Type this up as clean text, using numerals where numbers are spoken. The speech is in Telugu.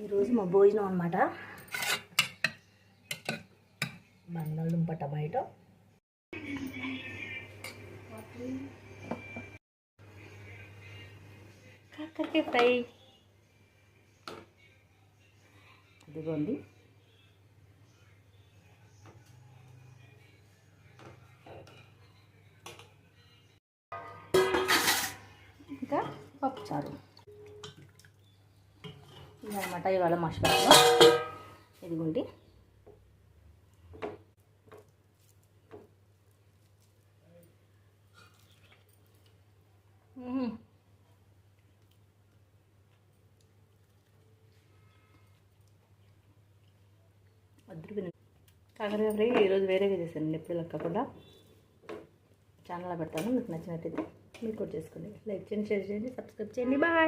ఈరోజు మా భోజనం అనమాట. బంగాళదుంప టమాటో, కాకరకాయ ఫ్రై. అదిగోండి. ఇంకా పప్పుచారు ఇదనమాట ఇవాళ మా స్పెషల్. ఇదిగోండి. కాకరకాయ ఫ్రై ఈరోజు వేరేగా చేశాను, ఎప్పుడు కాకుండా ఛానల్లో పెడతాను. మీకు నచ్చినట్టయితే మీరు కూడా చేసుకోండి. లైక్ చేయండి, షేర్ చేయండి, సబ్స్క్రైబ్ చేయండి. బాయ్.